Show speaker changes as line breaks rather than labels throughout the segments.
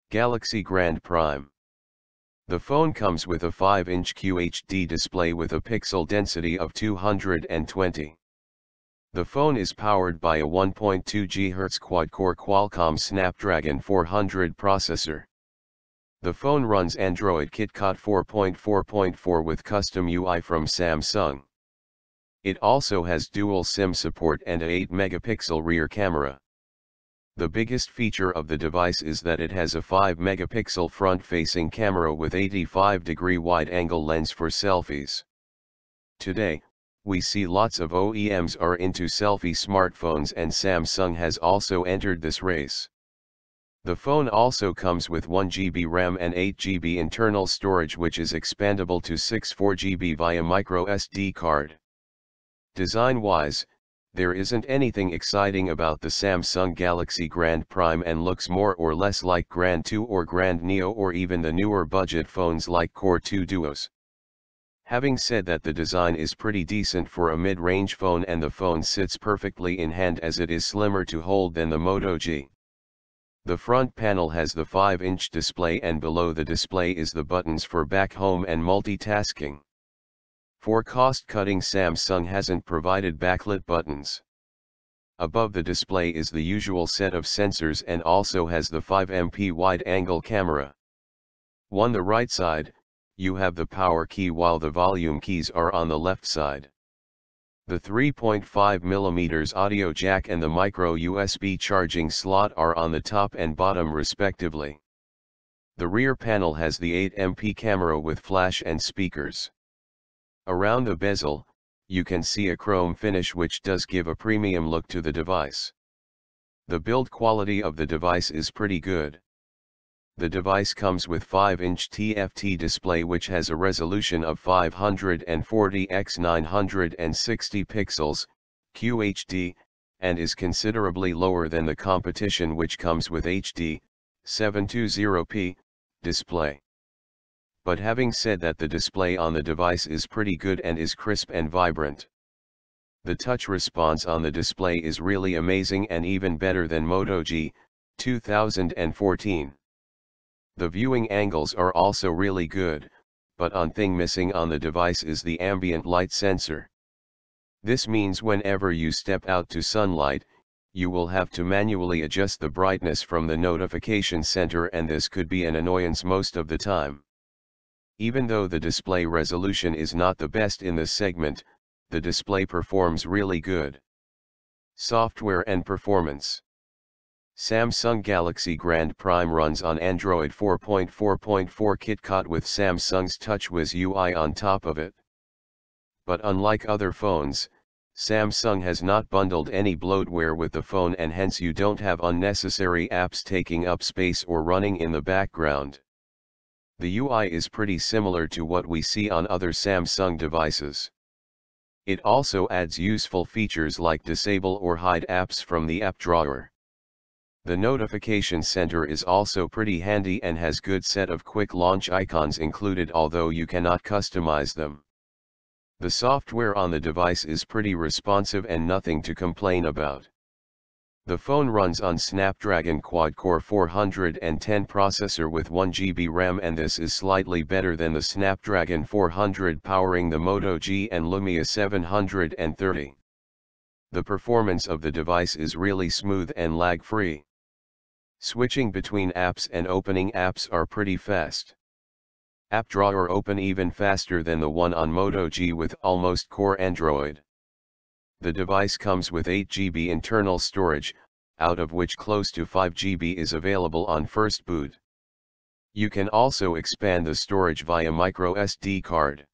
Galaxy Grand Prime. The phone comes with a 5-inch QHD display with a pixel density of 220. The phone is powered by a 1.2 GHz quad-core Qualcomm Snapdragon 400 processor. The phone runs Android KitKat 4.4.4 with custom UI from Samsung. It also has dual SIM support and a 8-megapixel rear camera. The biggest feature of the device is that it has a 5-megapixel front-facing camera with 85-degree wide-angle lens for selfies. Today, we see lots of OEMs are into selfie smartphones, and Samsung has also entered this race. The phone also comes with 1GB RAM and 8GB internal storage, which is expandable to 64GB via micro SD card. Design-wise, there isn't anything exciting about the Samsung Galaxy Grand Prime and looks more or less like Grand 2 or Grand Neo or even the newer budget phones like Core 2 Duos. Having said that, the design is pretty decent for a mid-range phone, and the phone sits perfectly in hand as it is slimmer to hold than the Moto G. The front panel has the 5-inch display, and below the display is the buttons for back home and multitasking. For cost-cutting, Samsung hasn't provided backlit buttons. Above the display is the usual set of sensors and also has the 5MP wide-angle camera. On the right side, you have the power key while the volume keys are on the left side. The 3.5mm audio jack and the micro USB charging slot are on the top and bottom respectively. The rear panel has the 8MP camera with flash and speakers. Around the bezel, you can see a chrome finish which does give a premium look to the device. The build quality of the device is pretty good. The device comes with 5-inch TFT display which has a resolution of 540 x 960 pixels, QHD, and is considerably lower than the competition which comes with HD, 720p, display. But having said that, the display on the device is pretty good and is crisp and vibrant. The touch response on the display is really amazing and even better than Moto G, 2014. The viewing angles are also really good, but one thing missing on the device is the ambient light sensor. This means whenever you step out to sunlight, you will have to manually adjust the brightness from the notification center, and this could be an annoyance most of the time. Even though the display resolution is not the best in this segment, the display performs really good. Software and performance. Samsung Galaxy Grand Prime runs on Android 4.4.4 KitKat with Samsung's TouchWiz UI on top of it. But unlike other phones, Samsung has not bundled any bloatware with the phone, and hence you don't have unnecessary apps taking up space or running in the background. The UI is pretty similar to what we see on other Samsung devices. It also adds useful features like disable or hide apps from the app drawer. The notification center is also pretty handy and has good set of quick launch icons included, although you cannot customize them. The software on the device is pretty responsive and nothing to complain about. The phone runs on Snapdragon quad-core 410 processor with 1GB RAM, and this is slightly better than the Snapdragon 400 powering the Moto G and Lumia 730. The performance of the device is really smooth and lag-free. Switching between apps and opening apps are pretty fast. App drawer open even faster than the one on Moto G with almost core Android. The device comes with 8GB internal storage, out of which close to 5GB is available on first boot. You can also expand the storage via micro SD card.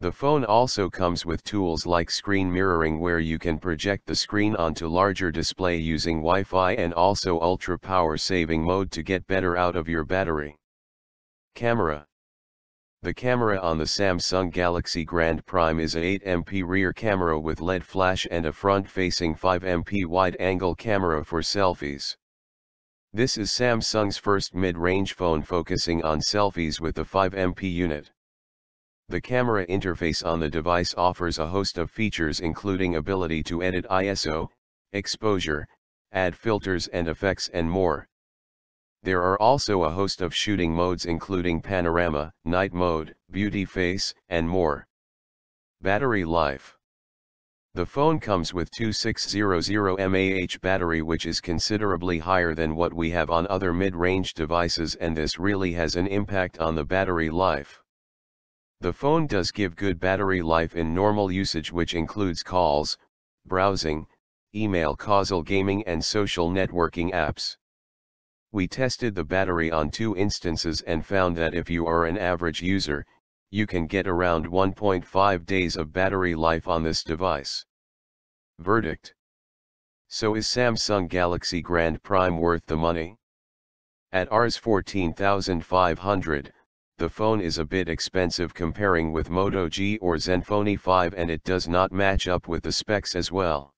The phone also comes with tools like screen mirroring, where you can project the screen onto larger display using Wi-Fi, and also ultra power saving mode to get better out of your battery. Camera. The camera on the Samsung Galaxy Grand Prime is a 8MP rear camera with LED flash and a front-facing 5MP wide-angle camera for selfies. This is Samsung's first mid-range phone focusing on selfies with the 5MP unit. The camera interface on the device offers a host of features including ability to edit ISO, exposure, add filters and effects and more. There are also a host of shooting modes including panorama, night mode, beauty face, and more. Battery life. The phone comes with 2600 mAh battery, which is considerably higher than what we have on other mid-range devices, and this really has an impact on the battery life. The phone does give good battery life in normal usage, which includes calls, browsing, email, causal gaming and social networking apps. We tested the battery on 2 instances and found that if you are an average user, you can get around 1.5 days of battery life on this device. Verdict. So is Samsung Galaxy Grand Prime worth the money? At Rs 14,500, the phone is a bit expensive comparing with Moto G or Zenfone 5, and it does not match up with the specs as well.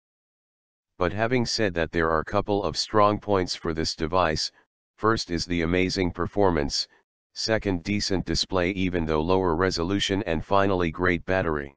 But having said that, there are a couple of strong points for this device. First is the amazing performance, second decent display even though lower resolution, and finally great battery.